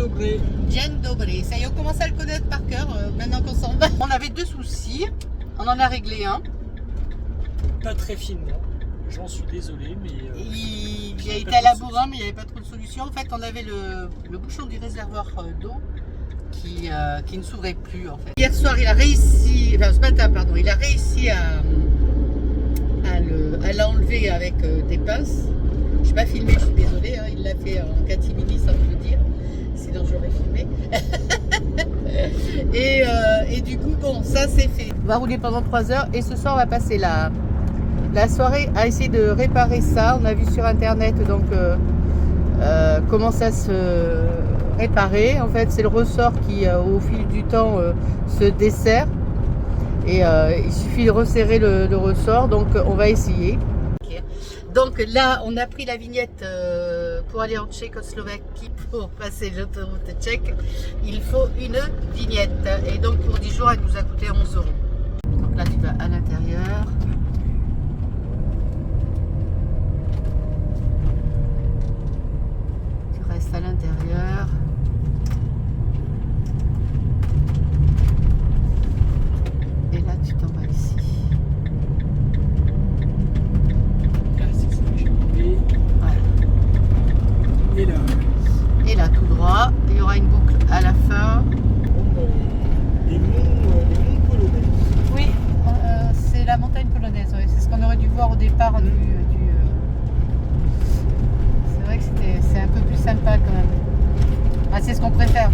Dobré. Dzień dobry. Ça y est, on commence à le connaître par cœur maintenant qu'on s'en va. On avait deux soucis. On en a réglé un. Pas très finement. J'en suis désolé, mais. Il a été à la bourrin, mais il n'y avait pas trop de solution. En fait, on avait le bouchon du réservoir d'eau qui ne s'ouvrait plus. En fait. Hier soir, il a réussi, enfin ce matin, pardon, il a réussi à l'enlever avec des pinces. Je n'ai pas filmé, je suis désolée. Hein, il l'a fait en catimini sans me le dire. Sinon, j'aurais filmé. et du coup, bon, ça c'est fait. On va rouler pendant 3 heures et ce soir, on va passer la soirée à essayer de réparer ça. On a vu sur internet donc comment ça se réparer. En fait, c'est le ressort qui, au fil du temps, se dessert. Et il suffit de resserrer le ressort. Donc, on va essayer. Donc là, on a pris la vignette pour aller en Tchécoslovaquie pour passer l'autoroute tchèque. Il faut une vignette. Et donc, pour 10 jours, elle nous a coûté 11 €. Donc là, tu vas à l'intérieur. À l'intérieur. Et là, tu t'en vas ici. Là, c'est ça, j'ai coupé. Voilà. Et là, tout droit. Il y aura une boucle à la fin. les monts polonais. Oui, c'est la montagne polonaise. Oui. C'est ce qu'on aurait dû voir au départ C'est vrai que c'est un peu plus sympa quand même. Ah, c'est ce qu'on préfère.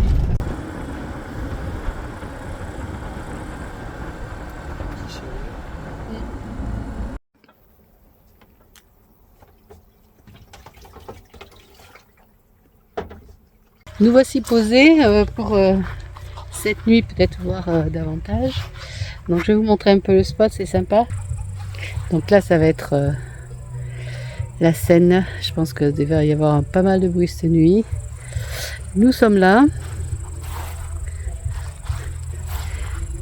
Nous voici posés pour cette nuit, peut-être voir davantage. Donc je vais vous montrer un peu le spot, c'est sympa. Donc là, ça va être la Seine. Je pense que devrait y avoir pas mal de bruit cette nuit. Nous sommes là.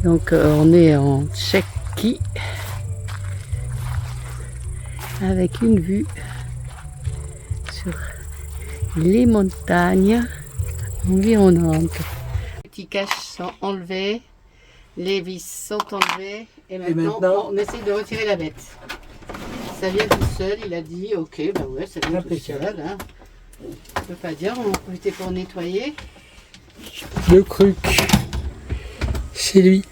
Donc on est en Tchéquie avec une vue sur les montagnes environnantes. Les petits caches sont enlevés, les vis sont enlevées et maintenant on essaye de retirer la bête. Ça vient tout seul, il a dit ok, bah ouais, ça vient tout seul. Hein. On peut pas dire, on va en profiter pour nettoyer. Le cruc, c'est lui.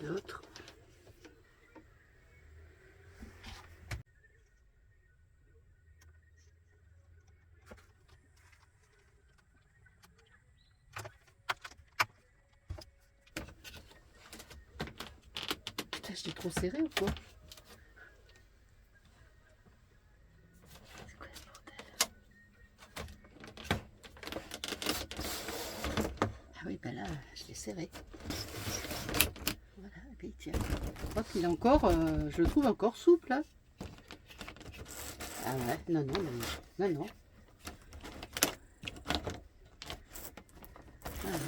L'autre. Putain, je l'ai trop serré ou quoi? C'est quoi ce bordel? Ah oui, ben là, je l'ai serré. Voilà, et puis tiens. Je crois qu'il est encore, je le trouve encore souple. Hein. Ah ouais, non. Voilà,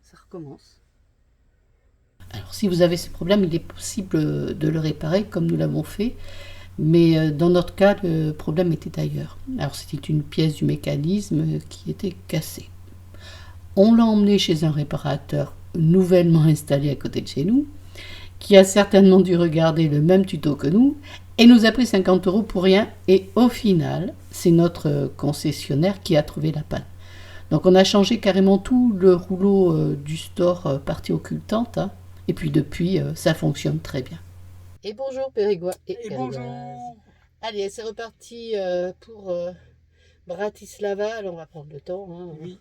ça recommence. Alors si vous avez ce problème, il est possible de le réparer comme nous l'avons fait. Mais dans notre cas, le problème était ailleurs. Alors c'était une pièce du mécanisme qui était cassée. On l'a emmené chez un réparateur nouvellement installé à côté de chez nous, qui a certainement dû regarder le même tuto que nous, et nous a pris 50 € pour rien, et au final, c'est notre concessionnaire qui a trouvé la panne. Donc on a changé carrément tout le rouleau du store partie occultante, hein, et puis depuis, ça fonctionne très bien. Et bonjour Périgua. Et bonjour. Allez, c'est reparti pour Bratislava. Alors on va prendre le temps, hein, Oui.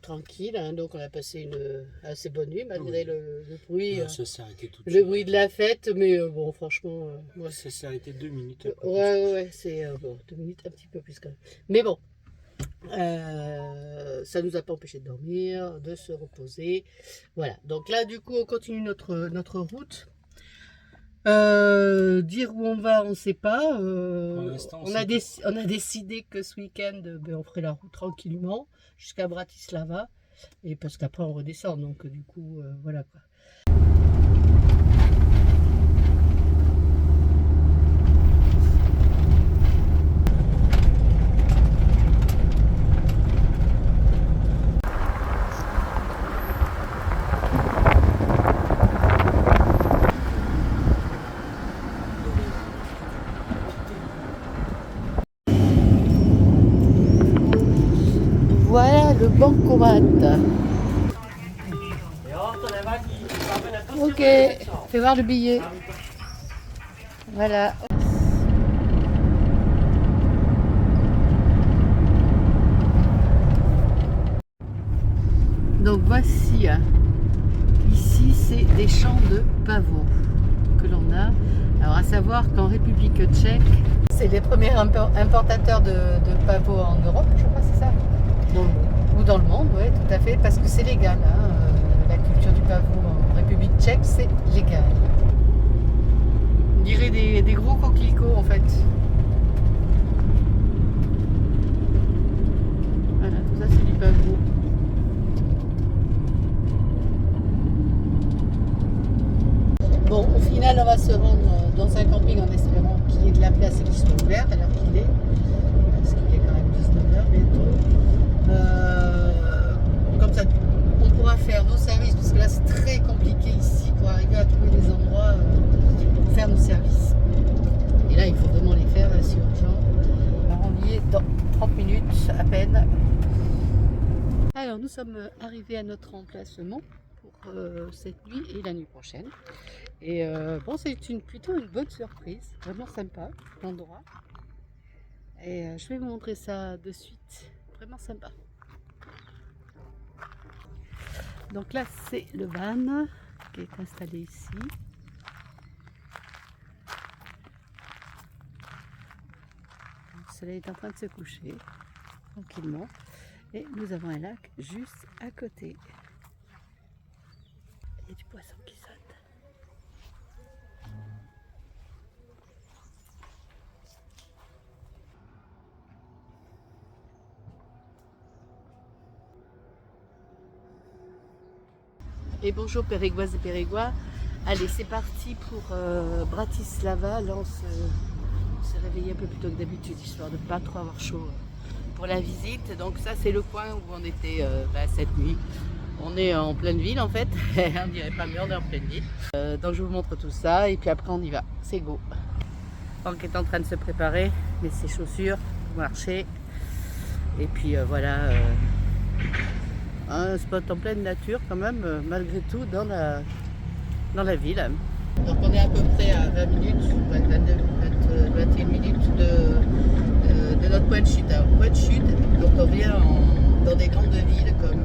Tranquille. Hein, donc on a passé une assez bonne nuit malgré le bruit. Ça s'est arrêté tout de Le suite. bruit de la fête, mais bon, franchement. Moi, ça s'est arrêté 2 minutes. Ouais, c'est bon, 2 minutes, un petit peu plus quand même. Mais bon, ça nous a pas empêché de dormir, de se reposer. Voilà, donc là, du coup, on continue notre route. Dire où on va, on ne sait pas. Pour l'instant, On a décidé que ce week-end, on ferait la route tranquillement jusqu'à Bratislava. Et parce qu'après, on redescend. Donc, du coup, voilà quoi. Voilà le bancomat. Ok, fais voir le billet. Voilà. Donc voici, ici c'est des champs de pavots que l'on a. Alors à savoir qu'en République tchèque, c'est les premiers importateurs de pavots en Europe, je crois, c'est ça? Ou dans le monde, oui, tout à fait, parce que c'est légal. La culture du pavot en République tchèque, c'est légal. On dirait des gros coquelicots en fait. Voilà, tout ça c'est du pavot. Bon, au final, on va se rendre dans un camping en espérant qu'il y ait de la place et qu'il soit ouvert à l'heure qu'il est. Parce qu'il est quand même 19h bientôt. Comme ça, on pourra faire nos services, parce que là c'est très compliqué ici pour arriver à trouver des endroits pour faire nos services. Et là, il faut vraiment les faire, là, c'est urgent. Alors, on y est dans 30 minutes à peine. Alors, nous sommes arrivés à notre emplacement pour cette nuit et la nuit prochaine. Et bon, c'est plutôt une bonne surprise, vraiment sympa l'endroit. Et je vais vous montrer ça de suite, vraiment sympa. Donc là, c'est le van qui est installé ici. Le soleil est en train de se coucher tranquillement. Et nous avons un lac juste à côté. Il y a du poisson qui saute. Et bonjour Pérégoises et Pérégois. Allez, c'est parti pour Bratislava. Là, on s'est réveillé un peu plus tôt que d'habitude, histoire de ne pas trop avoir chaud pour la visite. Donc ça, c'est le coin où on était cette nuit. On est en pleine ville en fait. On dirait pas, mais on est en pleine ville. Donc je vous montre tout ça et puis après on y va. C'est go. Franck est en train de se préparer, met ses chaussures pour marcher. Et puis voilà. Un spot en pleine nature quand même, malgré tout, dans la ville. Donc on est à peu près à 20 minutes, 21 minutes de notre point de chute. Alors point de chute, quand on vient dans des grandes villes comme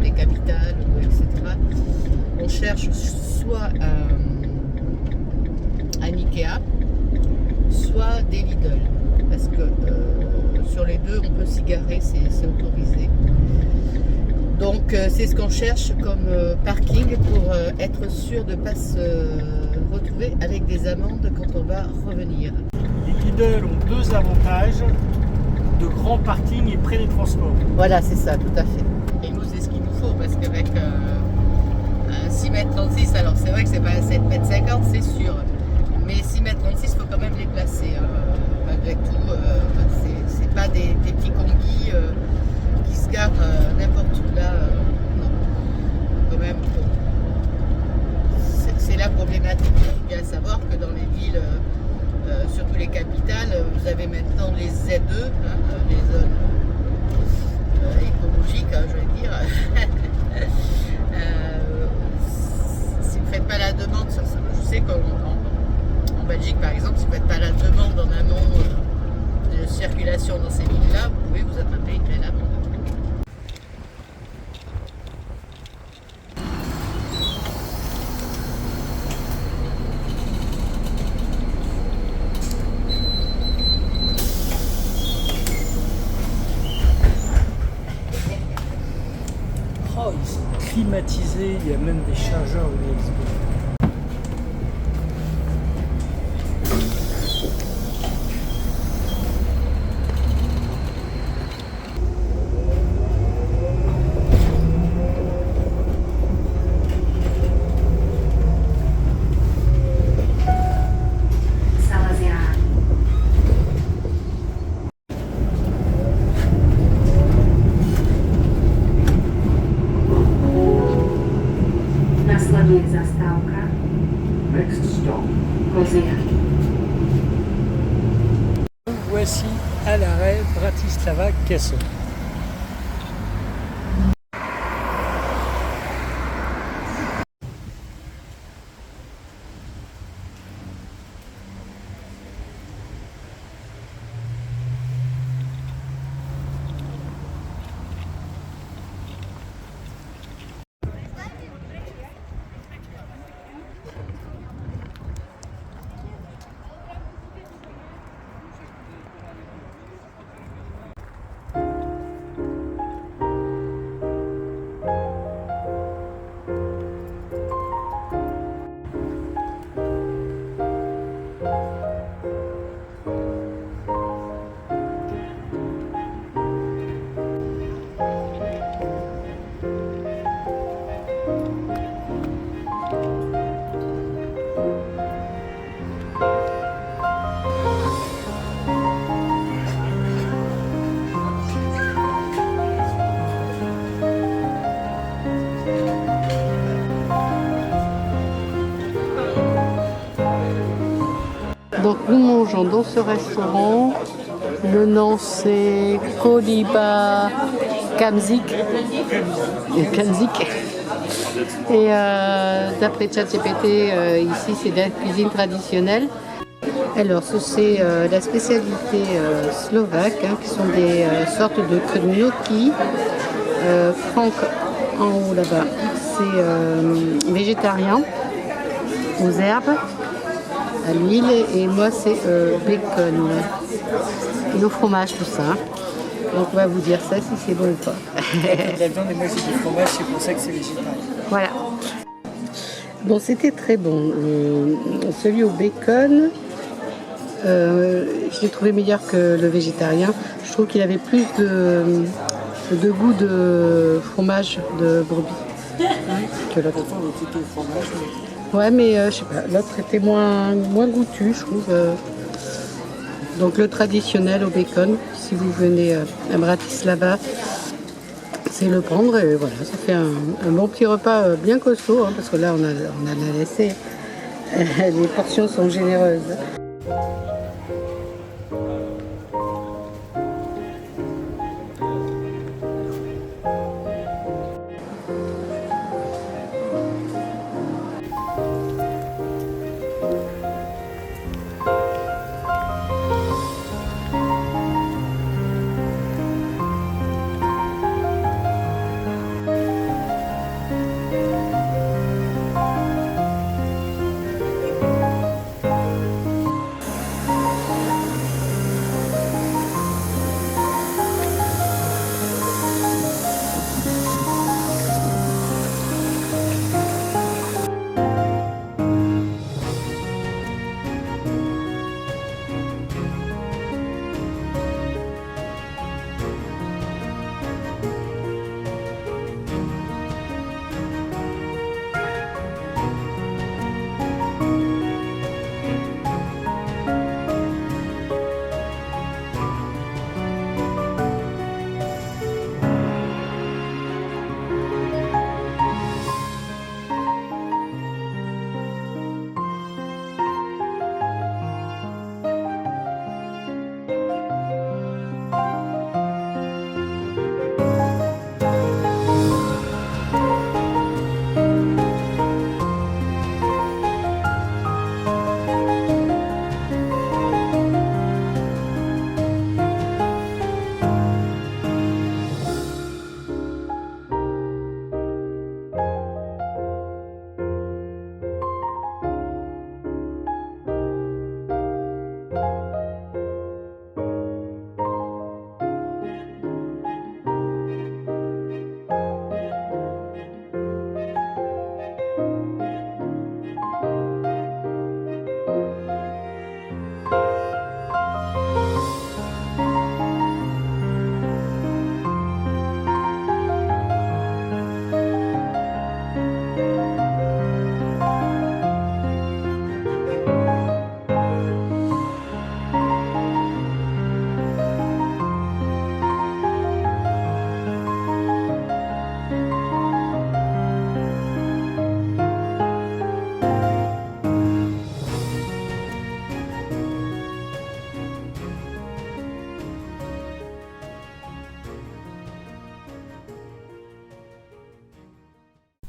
les capitales, etc., on cherche soit un Ikea, soit des Lidl. Parce que sur les deux, on peut s'y garer, c'est autorisé. Donc c'est ce qu'on cherche comme parking pour être sûr de ne pas se retrouver avec des amendes quand on va revenir. Les Lidl ont deux avantages, de grands parkings et près des transports. Voilà, c'est ça, tout à fait. Et nous, c'est ce qu'il nous faut, parce qu'avec un 6,36 m, alors c'est vrai que c'est pas 7,50 m, c'est sûr. Mais 6,36 m, il faut quand même les placer. Malgré tout, c'est pas des petits combis qui se garent n'importe où là. Non, quand même. C'est la problématique. Il faut bien savoir que dans les villes, surtout les capitales, vous avez maintenant les ZE, les zones écologiques, je vais dire. Si vous ne faites pas la demande, je sais qu'en Belgique par exemple, si vous ne faites pas la demande en amont de circulation dans ces villes-là, vous pouvez vous attraper une belle amende. Oh, ils sont climatisés, il y a même des chargeurs USB. caisson. Donc nous mangeons dans ce restaurant. Le nom c'est Koliba Kamzik. Et d'après ChatGPT, ici c'est de la cuisine traditionnelle. Alors c'est la spécialité slovaque, qui sont des sortes de gnocchis. Franck en haut là-bas, c'est végétarien aux herbes, à l'huile, et moi c'est bacon et au fromage, tout ça. Donc on va vous dire ça si c'est bon ou pas. De la viande et moi c'est du fromage, c'est pour ça que c'est végétarien. Voilà. Bon, c'était très bon. Celui au bacon, je l'ai trouvé meilleur que le végétarien. Je trouve qu'il avait plus de goût de fromage de brebis que l'autre. Ouais, mais je sais pas, l'autre était moins goûtu, je trouve. Donc le traditionnel au bacon, si vous venez à Bratislava, c'est le prendre, et voilà, ça fait un bon petit repas bien costaud, parce que là on a laissé. Les portions sont généreuses.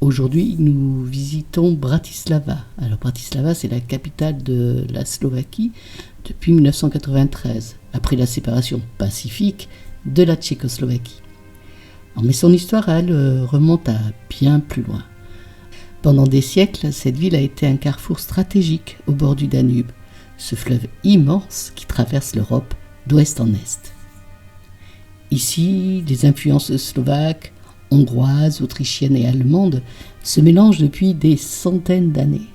Aujourd'hui, nous visitons Bratislava. Alors Bratislava, c'est la capitale de la Slovaquie depuis 1993, après la séparation pacifique de la Tchécoslovaquie. Mais son histoire, elle, remonte à bien plus loin. Pendant des siècles, cette ville a été un carrefour stratégique au bord du Danube, ce fleuve immense qui traverse l'Europe d'ouest en est. Ici, les influences slovaques, hongroises, autrichiennes et allemandes se mélangent depuis des centaines d'années.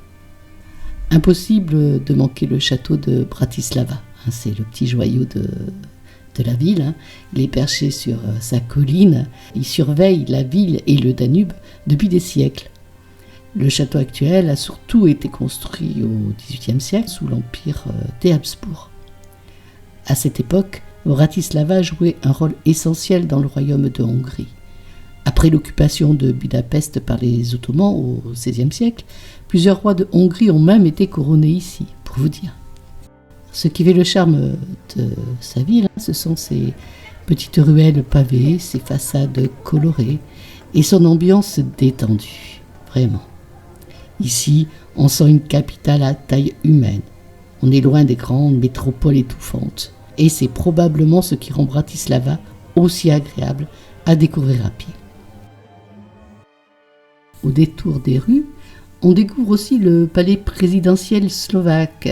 Impossible de manquer le château de Bratislava. C'est le petit joyau de la ville. Il est perché sur sa colline. Il surveille la ville et le Danube depuis des siècles. Le château actuel a surtout été construit au XVIIIe siècle sous l'empire des Habsbourg. À cette époque, Bratislava jouait un rôle essentiel dans le royaume de Hongrie. Après l'occupation de Budapest par les Ottomans au XVIe siècle, plusieurs rois de Hongrie ont même été couronnés ici, pour vous dire. Ce qui fait le charme de sa ville, ce sont ses petites ruelles pavées, ses façades colorées et son ambiance détendue, vraiment. Ici, on sent une capitale à taille humaine. On est loin des grandes métropoles étouffantes. Et c'est probablement ce qui rend Bratislava aussi agréable à découvrir à pied. Au détour des rues, on découvre aussi le palais présidentiel slovaque.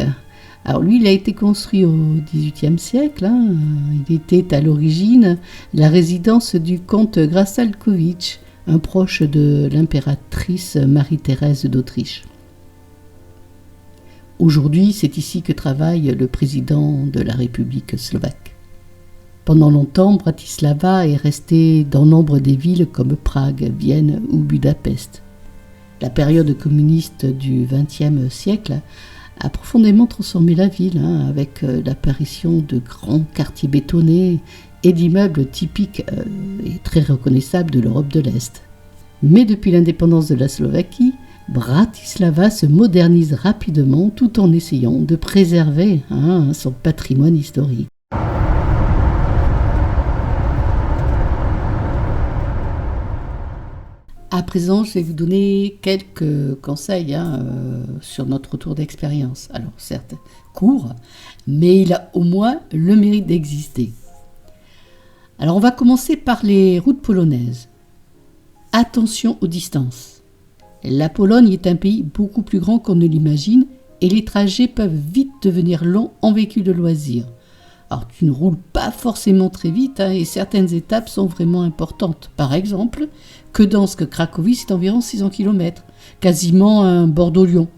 Alors lui, il a été construit au XVIIIe siècle. Il était à l'origine la résidence du comte Grassalkovitch, un proche de l'impératrice Marie-Thérèse d'Autriche. Aujourd'hui, c'est ici que travaille le président de la République slovaque. Pendant longtemps, Bratislava est restée dans nombre des villes comme Prague, Vienne ou Budapest. La période communiste du XXe siècle a profondément transformé la ville, avec l'apparition de grands quartiers bétonnés et d'immeubles typiques et très reconnaissables de l'Europe de l'Est. Mais depuis l'indépendance de la Slovaquie, Bratislava se modernise rapidement tout en essayant de préserver son patrimoine historique. À présent, je vais vous donner quelques conseils sur notre retour d'expérience. Alors certes, court, mais il a au moins le mérite d'exister. Alors on va commencer par les routes polonaises. Attention aux distances. La Pologne est un pays beaucoup plus grand qu'on ne l'imagine et les trajets peuvent vite devenir longs en véhicule de loisirs. Alors tu ne roules pas forcément très vite et certaines étapes sont vraiment importantes. Par exemple, Gdańsk-Cracovie, c'est environ 600 km, quasiment un Bordeaux-Lyon.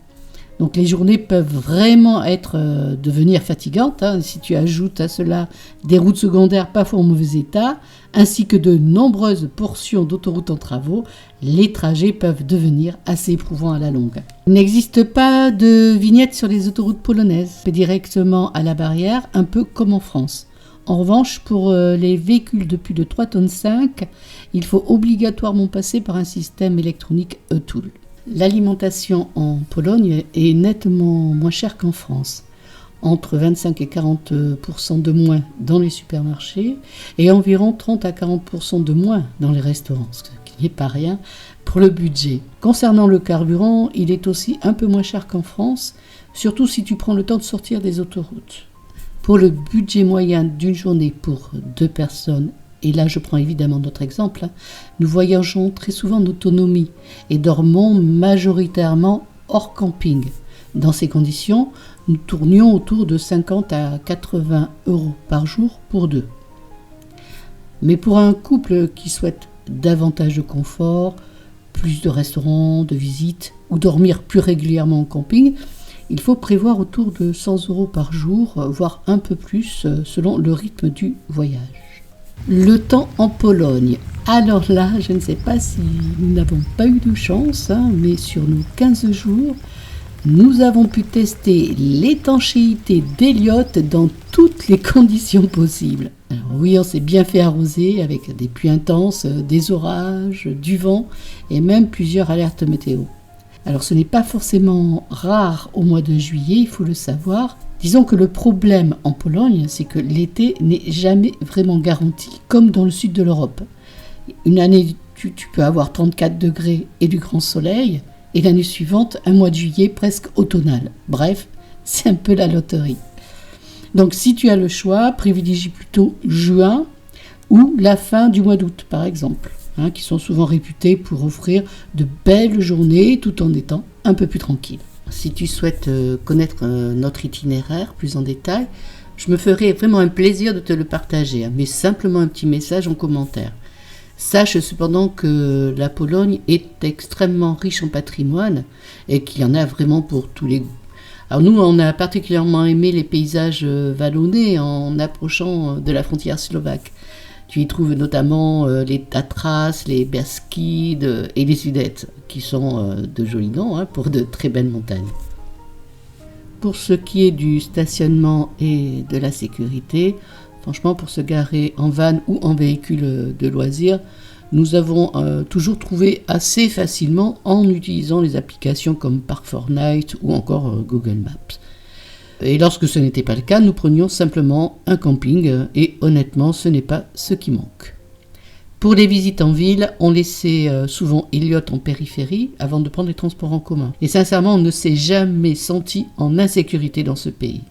Donc les journées peuvent vraiment devenir fatigantes, si tu ajoutes à cela des routes secondaires parfois en mauvais état, ainsi que de nombreuses portions d'autoroutes en travaux, les trajets peuvent devenir assez éprouvants à la longue. Il n'existe pas de vignette sur les autoroutes polonaises, c'est directement à la barrière, un peu comme en France. En revanche, pour les véhicules de plus de 3,5 tonnes, il faut obligatoirement passer par un système électronique e-Toll. L'alimentation en Pologne est nettement moins chère qu'en France, entre 25 et 40% de moins dans les supermarchés et environ 30 à 40% de moins dans les restaurants, ce qui n'est pas rien pour le budget. Concernant le carburant, il est aussi un peu moins cher qu'en France, surtout si tu prends le temps de sortir des autoroutes. Pour le budget moyen d'une journée pour 2 personnes, et là je prends évidemment notre exemple, nous voyageons très souvent en autonomie et dormons majoritairement hors camping. Dans ces conditions, nous tournions autour de 50 à 80 € par jour pour 2. Mais pour un couple qui souhaite davantage de confort, plus de restaurants, de visites ou dormir plus régulièrement en camping, il faut prévoir autour de 100 € par jour, voire un peu plus selon le rythme du voyage. Le temps en Pologne. Alors là, je ne sais pas si nous n'avons pas eu de chance, mais sur nos 15 jours, nous avons pu tester l'étanchéité d'Elliott dans toutes les conditions possibles. Alors oui, on s'est bien fait arroser avec des pluies intenses, des orages, du vent et même plusieurs alertes météo. Alors ce n'est pas forcément rare au mois de juillet, il faut le savoir. Disons que le problème en Pologne, c'est que l'été n'est jamais vraiment garanti, comme dans le sud de l'Europe. Une année, tu peux avoir 34 degrés et du grand soleil, et l'année suivante, un mois de juillet presque automnal. Bref, c'est un peu la loterie. Donc si tu as le choix, privilégie plutôt juin ou la fin du mois d'août, par exemple, qui sont souvent réputés pour offrir de belles journées tout en étant un peu plus tranquille. Si tu souhaites connaître notre itinéraire plus en détail, je me ferai vraiment un plaisir de te le partager, mais simplement un petit message en commentaire. Sache cependant que la Pologne est extrêmement riche en patrimoine et qu'il y en a vraiment pour tous les goûts. Alors nous, on a particulièrement aimé les paysages vallonnés en approchant de la frontière slovaque. Tu y trouves notamment les Tatras, les Beskides et les Sudètes, qui sont de jolis noms pour de très belles montagnes. Pour ce qui est du stationnement et de la sécurité, franchement, pour se garer en van ou en véhicule de loisirs, nous avons toujours trouvé assez facilement en utilisant les applications comme Park4Night ou encore Google Maps. Et lorsque ce n'était pas le cas, nous prenions simplement un camping et honnêtement, ce n'est pas ce qui manque. Pour les visites en ville, on laissait souvent Elliot en périphérie avant de prendre les transports en commun. Et sincèrement, on ne s'est jamais senti en insécurité dans ce pays.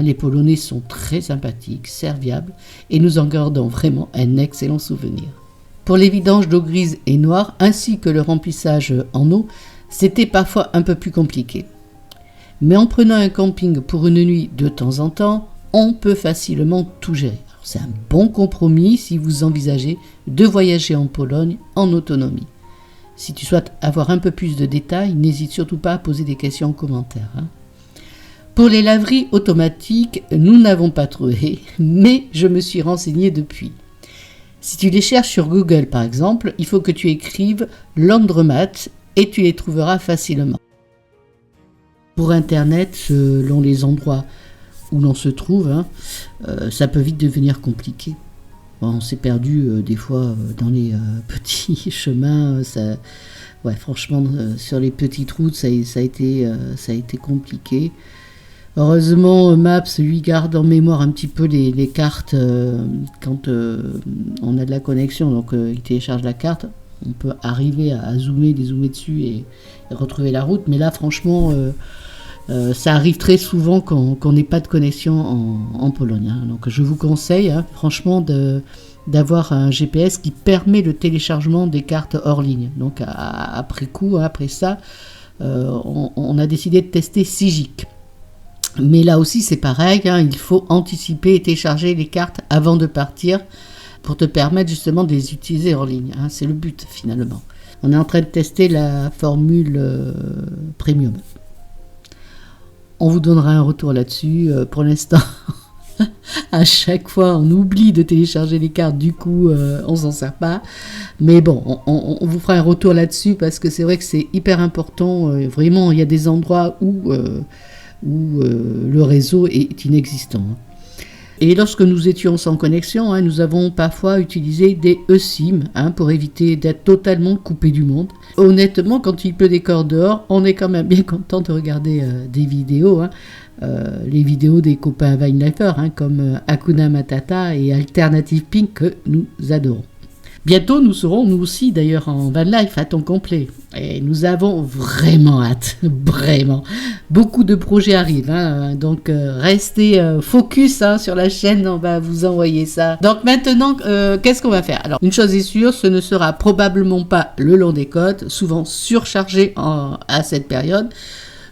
Les Polonais sont très sympathiques, serviables et nous en gardons vraiment un excellent souvenir. Pour les vidanges d'eau grise et noire ainsi que le remplissage en eau, c'était parfois un peu plus compliqué. Mais en prenant un camping pour une nuit de temps en temps, on peut facilement tout gérer. Alors, c'est un bon compromis si vous envisagez de voyager en Pologne en autonomie. Si tu souhaites avoir un peu plus de détails, n'hésite surtout pas à poser des questions en commentaire. Pour les laveries automatiques, nous n'avons pas trouvé, mais je me suis renseignée depuis. Si tu les cherches sur Google par exemple, il faut que tu écrives Laundromat et tu les trouveras facilement. Pour Internet, selon les endroits où l'on se trouve, ça peut vite devenir compliqué. On s'est perdu des fois dans les petits chemins. Franchement, sur les petites routes, ça a été compliqué. Heureusement, Maps lui garde en mémoire un petit peu les cartes quand on a de la connexion. Donc, il télécharge la carte. On peut arriver à dézoomer dessus et retrouver la route. Mais là, franchement, ça arrive très souvent qu'on n'ait pas de connexion en Pologne. Donc, je vous conseille, franchement, d'avoir un GPS qui permet le téléchargement des cartes hors ligne. Donc, après ça, on a décidé de tester Sigic. Mais là aussi, c'est pareil, il faut anticiper et télécharger les cartes avant de partir pour te permettre justement de les utiliser en ligne. C'est le but finalement. On est en train de tester la formule premium. On vous donnera un retour là-dessus. Pour l'instant, à chaque fois, on oublie de télécharger les cartes, du coup, on s'en sert pas. Mais bon, on vous fera un retour là-dessus parce que c'est vrai que c'est hyper important. Vraiment, il y a des endroits où le réseau est inexistant. Et lorsque nous étions sans connexion, nous avons parfois utilisé des eSIM pour éviter d'être totalement coupé du monde. Honnêtement, quand il pleut des corps dehors, on est quand même bien content de regarder des vidéos, les vidéos des copains Vinelifers, comme Hakuna Matata et Alternative Pink que nous adorons. Bientôt, nous serons, nous aussi, d'ailleurs, en van life à temps complet. Et nous avons vraiment hâte, vraiment. Beaucoup de projets arrivent, donc restez focus sur la chaîne, on va vous envoyer ça. Donc maintenant, qu'est-ce qu'on va faire ? Alors, une chose est sûre, ce ne sera probablement pas le long des côtes, souvent surchargé à cette période.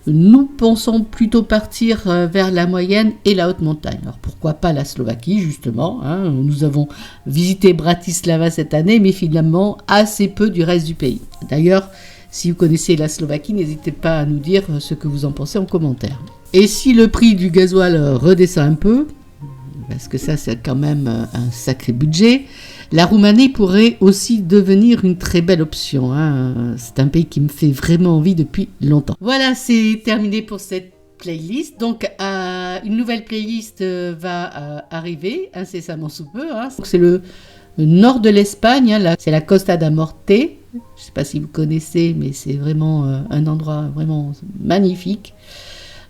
Nous pensons plutôt partir vers la moyenne et la haute montagne. Alors pourquoi pas la Slovaquie justement, Nous avons visité Bratislava cette année, mais finalement assez peu du reste du pays. D'ailleurs, si vous connaissez la Slovaquie, n'hésitez pas à nous dire ce que vous en pensez en commentaire. Et si le prix du gasoil redescend un peu, parce que ça c'est quand même un sacré budget, la Roumanie pourrait aussi devenir une très belle option. C'est un pays qui me fait vraiment envie depuis longtemps. Voilà, c'est terminé pour cette playlist. Donc, une nouvelle playlist va arriver incessamment sous peu. Donc, c'est le nord de l'Espagne. Là, c'est la Costa da Morte. Je ne sais pas si vous connaissez, mais c'est vraiment un endroit vraiment magnifique.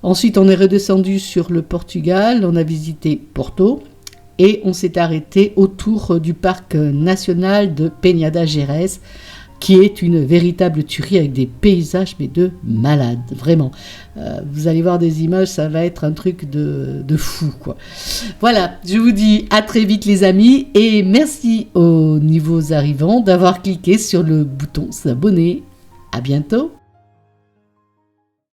Ensuite, on est redescendu sur le Portugal. On a visité Porto. et on s'est arrêté autour du parc national de Peñada Gerês, qui est une véritable tuerie avec des paysages mais de malade, vraiment. Vous allez voir des images, ça va être un truc de fou, quoi. Voilà, je vous dis à très vite les amis, et merci aux nouveaux arrivants d'avoir cliqué sur le bouton s'abonner. À bientôt.